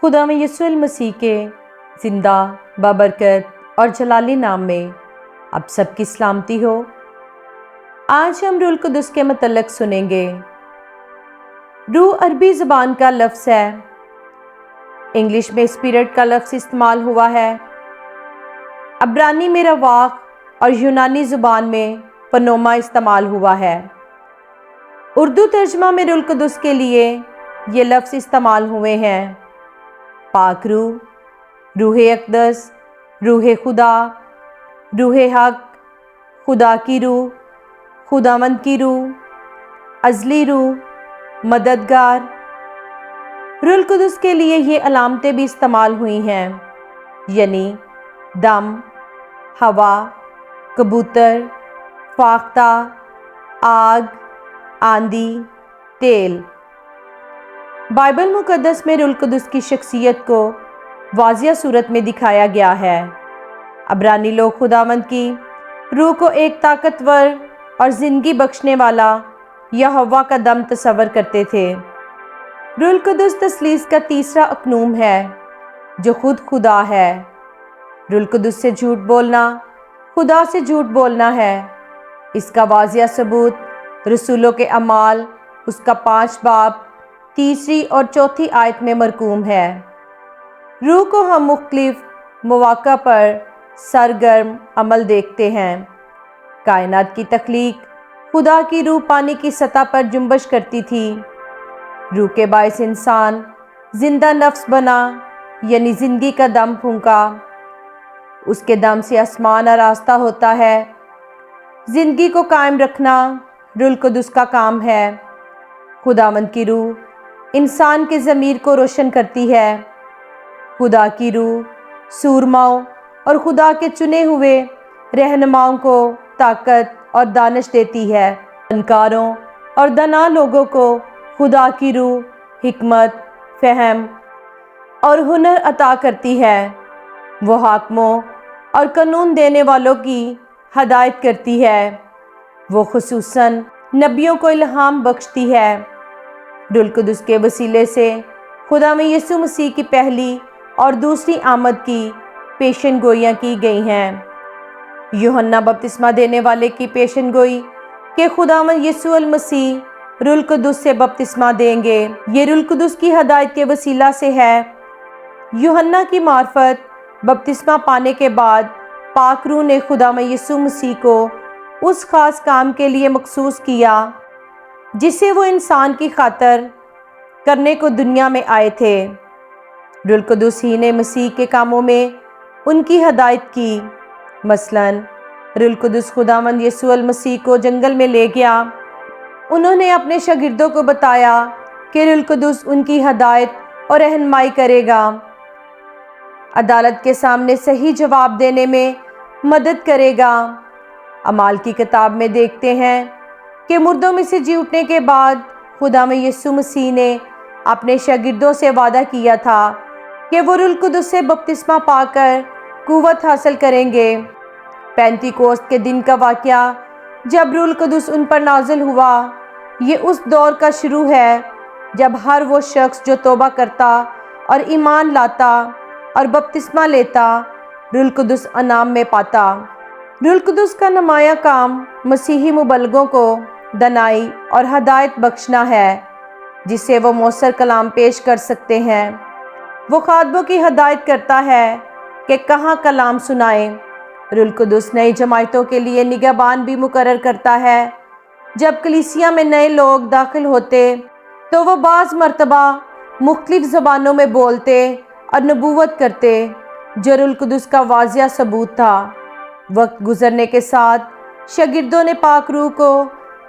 خدا میں یسوع المسیح کے زندہ بابرکت اور جلالی نام میں آپ سب کی سلامتی ہو۔ آج ہم روح القدس کے متعلق سنیں گے۔ روح عربی زبان کا لفظ ہے، انگلش میں اسپرٹ کا لفظ استعمال ہوا ہے، عبرانی میں رواق اور یونانی زبان میں پنوما استعمال ہوا ہے۔ اردو ترجمہ میں روح القدس کے لیے یہ لفظ استعمال ہوئے ہیں: پاک روح، روح اقدس، روح خدا، روح حق، خدا کی روح، خداوند کی روح، ازلی روح، مددگار۔ روح القدس کے لیے یہ علامتیں بھی استعمال ہوئی ہیں، یعنی دم، ہوا، کبوتر، فاختہ، آگ، آندھی، تیل۔ بائبل مقدس میں روح القدس کی شخصیت کو واضح صورت میں دکھایا گیا ہے۔ عبرانی لوگ خداوند کی روح کو ایک طاقتور اور زندگی بخشنے والا یا ہوا کا دم تصور کرتے تھے۔ روح القدس تثلیث کا تیسرا اقنوم ہے جو خود خدا ہے۔ روح القدس سے جھوٹ بولنا خدا سے جھوٹ بولنا ہے۔ اس کا واضح ثبوت رسولوں کے اعمال اس کا 5 باب 3 اور 4 آیت میں مرقوم ہے۔ روح کو ہم مختلف مواقع پر سرگرم عمل دیکھتے ہیں۔ کائنات کی تخلیق خدا کی روح پانی کی سطح پر جنبش کرتی تھی۔ روح کے باعث انسان زندہ نفس بنا، یعنی زندگی کا دم پھونکا۔ اس کے دم سے آسمان آراستہ ہوتا ہے۔ زندگی کو قائم رکھنا روح القدس کا کام ہے۔ خداوند کی روح انسان کے ضمیر کو روشن کرتی ہے۔ خدا کی روح سورماؤں اور خدا کے چنے ہوئے رہنماؤں کو طاقت اور دانش دیتی ہے۔ فنکاروں اور دانا لوگوں کو خدا کی روح حکمت، فہم اور ہنر عطا کرتی ہے۔ وہ حاکموں اور قانون دینے والوں کی ہدایت کرتی ہے۔ وہ خصوصاً نبیوں کو الہام بخشتی ہے۔ روح القدس کے وسیلے سے خدا میں یسوع مسیح کی پہلی اور دوسری آمد کی پیشن گوئیاں کی گئی ہیں۔ یوحنا بپتسمہ دینے والے کی پیشن گوئی کہ خداوند یسوع المسیح روح القدس سے بپتسمہ دیں گے، یہ روح القدس کی ہدایت کے وسیلہ سے ہے۔ یوحنا کی معرفت بپتسمہ پانے کے بعد پاک روح نے خداوند یسوع مسیح کو اس خاص کام کے لیے مخصوص کیا جسے وہ انسان کی خاطر کرنے کو دنیا میں آئے تھے۔ روح القدس ہی نے مسیح کے کاموں میں ان کی ہدایت کی۔ مثلاً روح القدس خداوند یسوع المسیح کو جنگل میں لے گیا۔ انہوں نے اپنے شاگردوں کو بتایا کہ روح القدس ان کی ہدایت اور رہنمائی کرے گا، عدالت کے سامنے صحیح جواب دینے میں مدد کرے گا۔ اعمال کی کتاب میں دیکھتے ہیں کہ مردوں میں سے جی اٹھنے کے بعد خدا میں یسوع مسیح نے اپنے شاگردوں سے وعدہ کیا تھا کہ وہ روح القدس سے بپتسمہ پا کر قوت حاصل کریں گے۔ پینتیکوست کے دن کا واقعہ جب روح القدس ان پر نازل ہوا، یہ اس دور کا شروع ہے جب ہر وہ شخص جو توبہ کرتا اور ایمان لاتا اور بپتسمہ لیتا روح القدس انعام میں پاتا۔ روح القدس کا نمایاں کام مسیحی مبلغوں کو دانائی اور ہدایت بخشنا ہے، جس سے وہ مؤثر کلام پیش کر سکتے ہیں۔ وہ خاطبوں کی ہدایت کرتا ہے کہ کہاں کلام سنائیں۔ روح القدس نئی جماعتوں کے لیے نگہبان بھی مقرر کرتا ہے۔ جب کلیسیا میں نئے لوگ داخل ہوتے تو وہ بعض مرتبہ مختلف زبانوں میں بولتے اور نبوت کرتے، جو روح القدس کا واضح ثبوت تھا۔ وقت گزرنے کے ساتھ شاگردوں نے پاک روح کو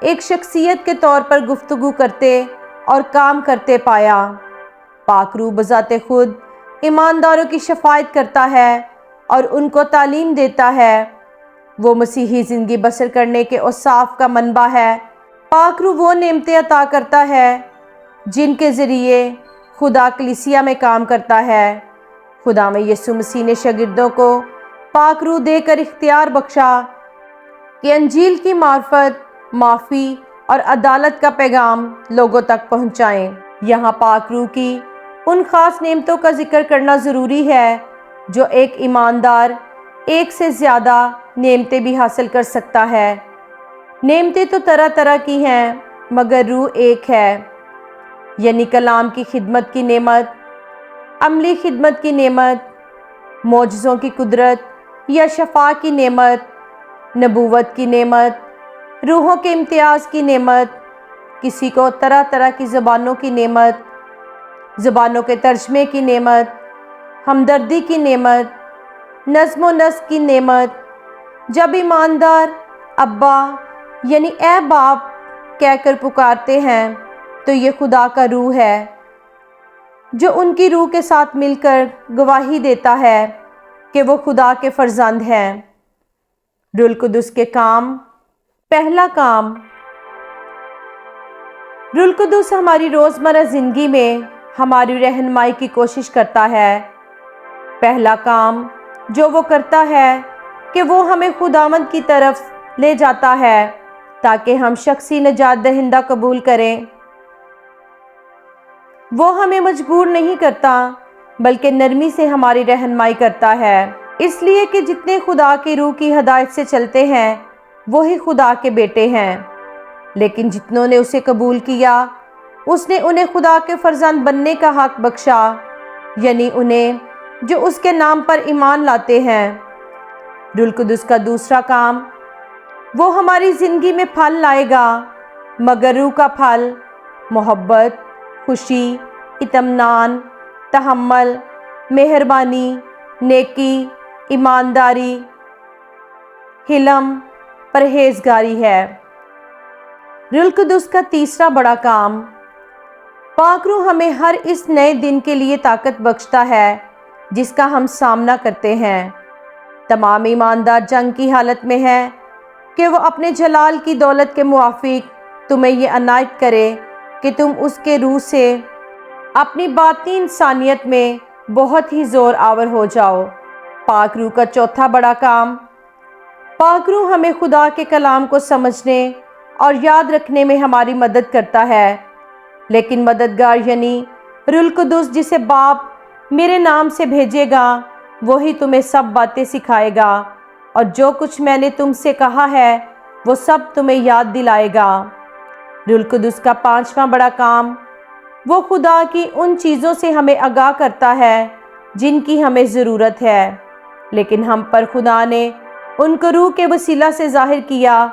ایک شخصیت کے طور پر گفتگو کرتے اور کام کرتے پایا۔ پاک روح بذات خود ایمانداروں کی شفاعت کرتا ہے اور ان کو تعلیم دیتا ہے۔ وہ مسیحی زندگی بسر کرنے کے اوصاف کا منبع ہے۔ پاک روح وہ نعمتیں عطا کرتا ہے جن کے ذریعے خدا کلیسیا میں کام کرتا ہے۔ خدا میں یسوع مسیح نے شاگردوں کو پاک روح دے کر اختیار بخشا کہ انجیل کی معرفت، معافی اور عدالت کا پیغام لوگوں تک پہنچائیں۔ یہاں پاک روح کی ان خاص نعمتوں کا ذکر کرنا ضروری ہے جو ایک ایماندار ایک سے زیادہ نعمتیں بھی حاصل کر سکتا ہے۔ نعمتیں تو طرح طرح کی ہیں مگر روح ایک ہے، یعنی کلام کی خدمت کی نعمت، عملی خدمت کی نعمت، معجزوں کی قدرت یا شفا کی نعمت، نبوت کی نعمت، روحوں کے امتیاز کی نعمت، کسی کو طرح طرح کی زبانوں کی نعمت، زبانوں کے ترجمے کی نعمت، ہمدردی کی نعمت، نظم و نسق کی نعمت۔ جب ایماندار ابا یعنی اے باپ کہہ کر پکارتے ہیں تو یہ خدا کا روح ہے جو ان کی روح کے ساتھ مل کر گواہی دیتا ہے کہ وہ خدا کے فرزند ہیں۔ روح القدس کے کام۔ پہلا کام، روح القدس ہماری روزمرہ زندگی میں ہماری رہنمائی کی کوشش کرتا ہے۔ پہلا کام جو وہ کرتا ہے کہ وہ ہمیں خداوند کی طرف لے جاتا ہے تاکہ ہم شخصی نجات دہندہ قبول کریں۔ وہ ہمیں مجبور نہیں کرتا بلکہ نرمی سے ہماری رہنمائی کرتا ہے، اس لیے کہ جتنے خدا کی روح کی ہدایت سے چلتے ہیں وہی خدا کے بیٹے ہیں۔ لیکن جتنوں نے اسے قبول کیا اس نے انہیں خدا کے فرزند بننے کا حق بخشا، یعنی انہیں جو اس کے نام پر ایمان لاتے ہیں۔ روح القدس کا دوسرا کام، وہ ہماری زندگی میں پھل لائے گا، مگر روح کا پھل محبت، خوشی، اطمینان، تحمل، مہربانی، نیکی، ایمانداری، حلم، پرہیزگاری ہے۔ روح القدس کا تیسرا بڑا کام، پاک روح ہمیں ہر اس نئے دن کے لیے طاقت بخشتا ہے جس کا ہم سامنا کرتے ہیں۔ تمام ایماندار جنگ کی حالت میں ہے کہ وہ اپنے جلال کی دولت کے موافق تمہیں یہ عنایت کرے کہ تم اس کے روح سے اپنی باطنی انسانیت میں بہت ہی زور آور ہو جاؤ۔ پاک روح کا چوتھا بڑا کام، پاک روح ہمیں خدا کے کلام کو سمجھنے اور یاد رکھنے میں ہماری مدد کرتا ہے۔ لیکن مددگار یعنی روح القدس جسے باپ میرے نام سے بھیجے گا وہی تمہیں سب باتیں سکھائے گا اور جو کچھ میں نے تم سے کہا ہے وہ سب تمہیں یاد دلائے گا۔ روح القدس کا پانچواں بڑا کام، وہ خدا کی ان چیزوں سے ہمیں آگاہ کرتا ہے جن کی ہمیں ضرورت ہے، لیکن ہم پر خدا نے ان کو روح کے وسیلہ سے ظاہر کیا،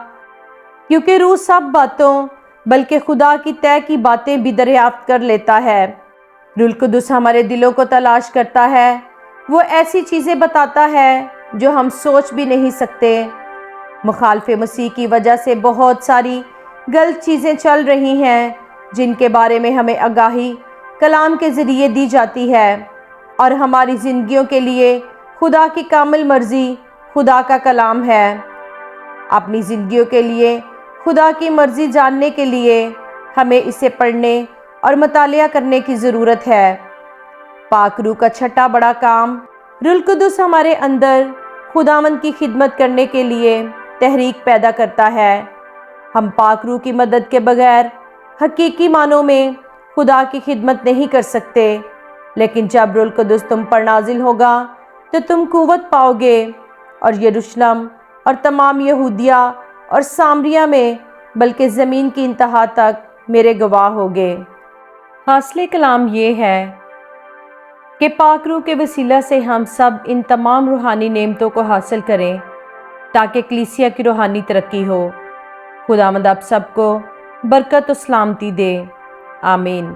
کیونکہ روح سب باتوں بلکہ خدا کی طے کی باتیں بھی دریافت کر لیتا ہے۔ روح القدس ہمارے دلوں کو تلاش کرتا ہے، وہ ایسی چیزیں بتاتا ہے جو ہم سوچ بھی نہیں سکتے۔ مخالف مسیح کی وجہ سے بہت ساری غلط چیزیں چل رہی ہیں جن کے بارے میں ہمیں آگاہی کلام کے ذریعے دی جاتی ہے، اور ہماری زندگیوں کے لیے خدا کی کامل مرضی خدا کا کلام ہے۔ اپنی زندگیوں کے لیے خدا کی مرضی جاننے کے لیے ہمیں اسے پڑھنے اور مطالعہ کرنے کی ضرورت ہے۔ پاک روح کا چھٹا بڑا کام، روح القدس ہمارے اندر خداوند کی خدمت کرنے کے لیے تحریک پیدا کرتا ہے۔ ہم پاک روح کی مدد کے بغیر حقیقی معنوں میں خدا کی خدمت نہیں کر سکتے، لیکن جب روح القدس تم پر نازل ہوگا تو تم قوت پاؤ گے اور یروشلم اور تمام یہودیہ اور سامریہ میں بلکہ زمین کی انتہا تک میرے گواہ ہوگے۔ حاصل کلام یہ ہے کہ پاک روح کے وسیلہ سے ہم سب ان تمام روحانی نعمتوں کو حاصل کریں تاکہ کلیسیا کی روحانی ترقی ہو۔ خداوند آپ سب کو برکت و سلامتی دے، آمین۔